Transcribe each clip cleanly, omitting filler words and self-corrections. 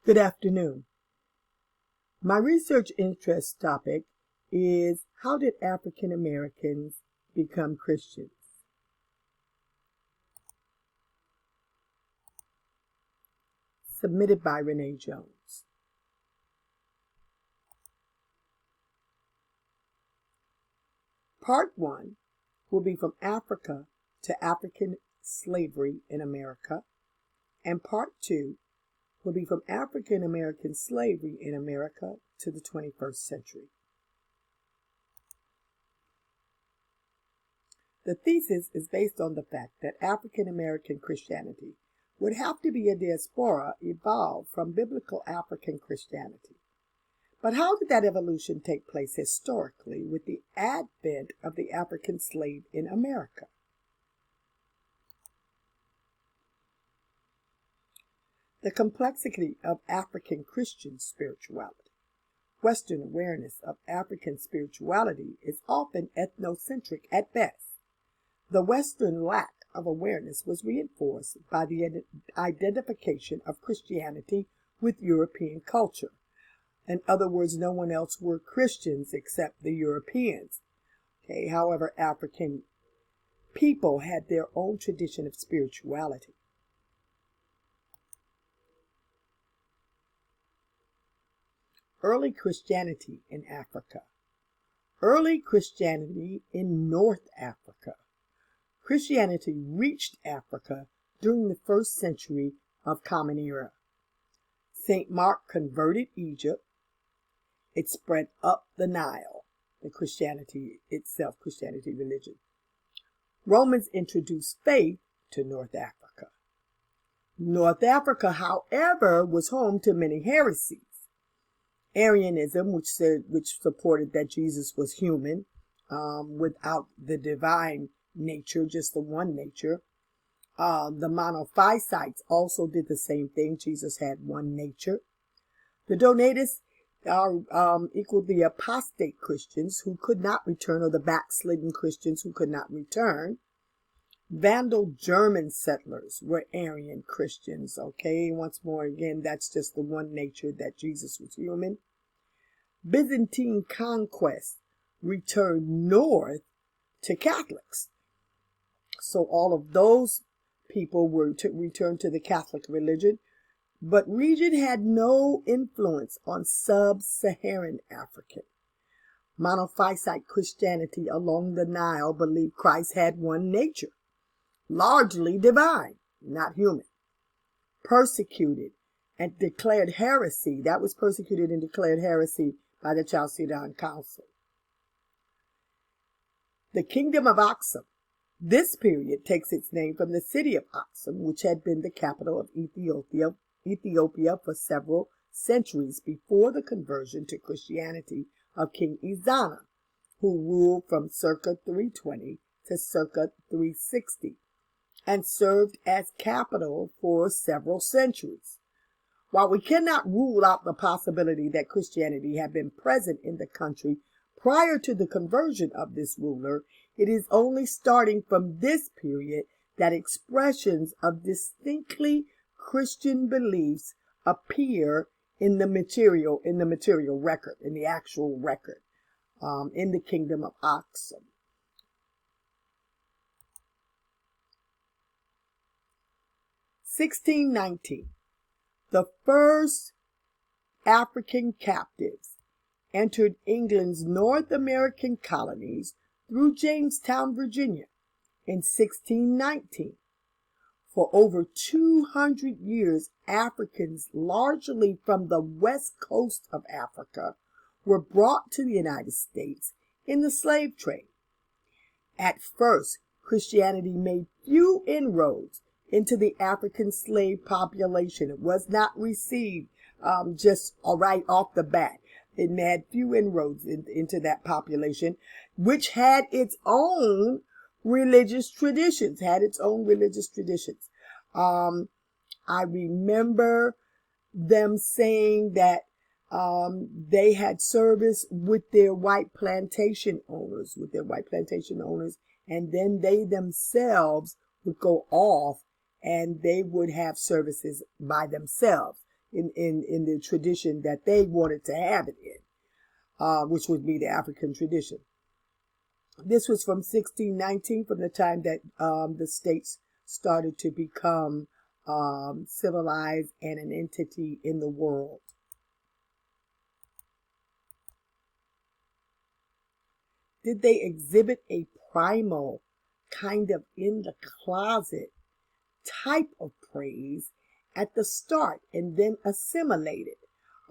Good afternoon. My research interest topic is how did African Americans become Christians? Submitted by Renee Jones. Part 1 will be from Africa to African slavery in America, and Part 2 will be from African American slavery in America to the 21st century. The thesis is based on the fact that African American Christianity would have to be a diaspora evolved from biblical African Christianity. But how did that evolution take place historically with the advent of the African slave in America? The complexity of African Christian spirituality. Western awareness of African spirituality is often ethnocentric at best. The Western lack of awareness was reinforced by the identification of Christianity with European culture. In other words, no one else were Christians except the Europeans. However, African people had their own tradition of spirituality. Early Christianity in Africa. Early Christianity in North Africa. Christianity reached Africa during the first century of Common Era. St. Mark converted Egypt. It spread up the Nile, the Christianity itself, Christianity religion. Romans introduced faith to North Africa. North Africa, however, was home to many heresies. Arianism, which supported that Jesus was human, without the divine nature, just the one nature. The Monophysites also did the same thing. Jesus had one nature. The Donatists are equal the apostate Christians who could not return, or the backslidden Christians who could not return. Vandal German settlers were Arian Christians. Once more again, that's just the one nature that Jesus was human. Byzantine conquest returned north to Catholics. So all of those people were to return to the Catholic religion, but region had no influence on sub-Saharan African. Monophysite Christianity along the Nile believed Christ had one nature, largely divine, not human. Persecuted and declared heresy. That was persecuted and declared heresy by the Chalcedon Council. The Kingdom of Aksum. This period takes its name from the city of Aksum, which had been the capital of Ethiopia for several centuries before the conversion to Christianity of King Ezana, who ruled from circa 320 to circa 360 and served as capital for several centuries. While we cannot rule out the possibility that Christianity had been present in the country prior to the conversion of this ruler, it is only starting from this period that expressions of distinctly Christian beliefs appear in the material record, in the actual record, in the Kingdom of Aksum. (1619). The first African captives entered England's North American colonies through Jamestown, Virginia, in 1619. For over 200 years, Africans, largely from the west coast of Africa, were brought to the United States in the slave trade. At first, Christianity made few inroads into the African slave population. It was not received just right off the bat. It had few inroads into that population, which had its own religious traditions, I remember them saying that they had service with their white plantation owners, and then they themselves would go off and they would have services by themselves. in the tradition that they wanted to have it in, which would be the African tradition. This was from 1619, from the time that the states started to become civilized and an entity in the world. Did they exhibit a primal, kind of in the closet type of praise at the start and then assimilate it?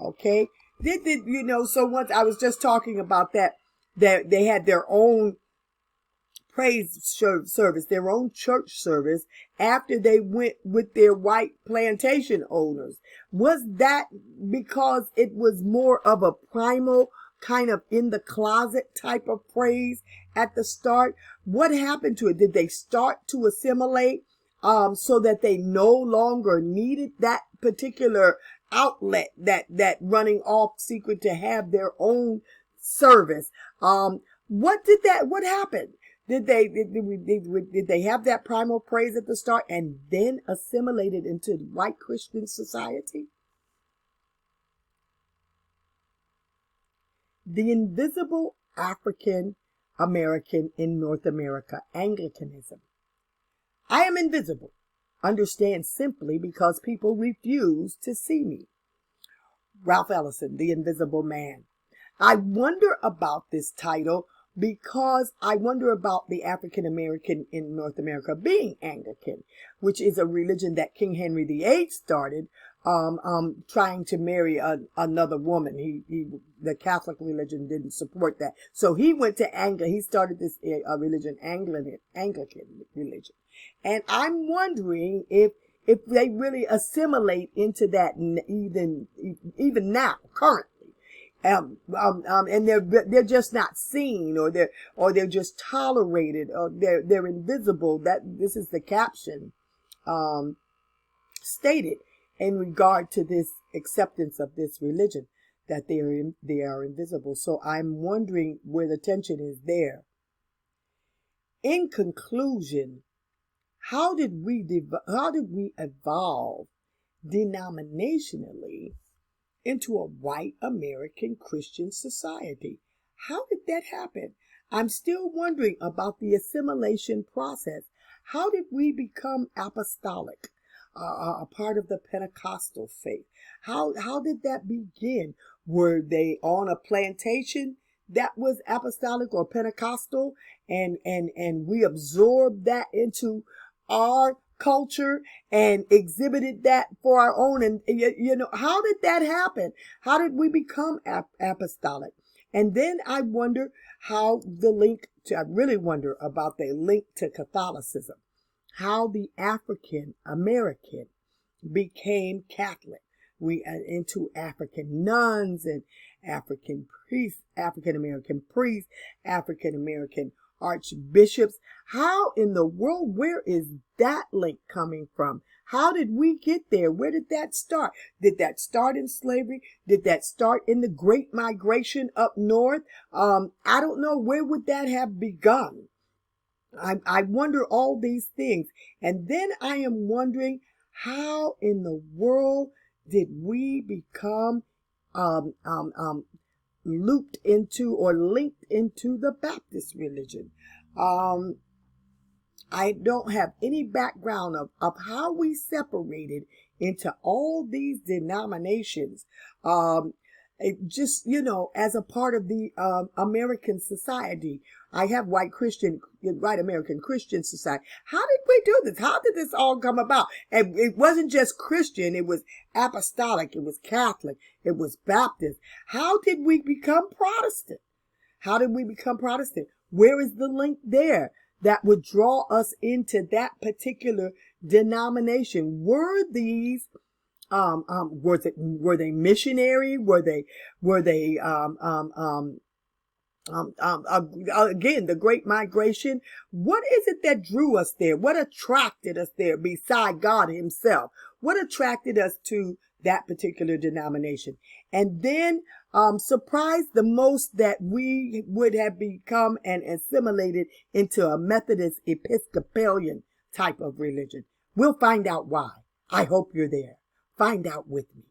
Okay. So once I was just talking about that they had their own praise service, their own church service after they went with their white plantation owners. Was that because it was more of a primal, kind of in the closet type of praise at the start? What happened to it? Did they start to assimilate so that they no longer needed that particular outlet, that running off secret to have their own service? What happened? Did they have that primal praise at the start and then assimilate it into white Christian society? The invisible African American in North America, Anglicanism. I am invisible. Understand simply because people refuse to see me. Ralph Ellison, The Invisible Man. I wonder about this title because I wonder about the African American in North America being Anglican, which is a religion that King Henry VIII started, trying to marry another woman. The Catholic religion didn't support that, so he went to Anglican. He started this religion, Anglican religion, and I'm wondering if they really assimilate into that even now, currently. And they're just not seen, or they're just tolerated, or they're invisible. That this is the caption stated in regard to this acceptance of this religion, that they are invisible. So I'm wondering where the tension is there. In conclusion, how did we evolve denominationally into a white American Christian society? How did that happen? I'm still wondering about the assimilation process. How did we become apostolic, a part of the Pentecostal faith? How did that begin? Were they on a plantation that was apostolic or Pentecostal, and we absorbed that into our culture and exhibited that for our own? And how did that happen? How did we become apostolic? And then I wonder I really wonder about the link to Catholicism, how the African American became Catholic. We into African nuns and African priests, African American priests, African American archbishops. How in the world, where is that link coming from? How did we get there? Where did that start? Did that start in slavery? Did that start in the Great Migration up north? I don't know. Where would that have begun? I wonder all these things. And then I am wondering, how in the world did we become looped into or linked into the Baptist religion? I don't have any background of how we separated into all these denominations. As a part of the American society. I have white American Christian society. How did we do this? How did this all come about? And it wasn't just Christian. It was apostolic. It was Catholic. It was Baptist. How did we become Protestant? How did we become Protestant? Where is the link there that would draw us into that particular denomination? Were these were they missionary? Were they again, the Great Migration? What is it that drew us there? What attracted us there beside God himself? What attracted us to that particular denomination? And then surprised the most that we would have become and assimilated into a Methodist Episcopalian type of religion. We'll find out why. I hope you're there. Find out with me.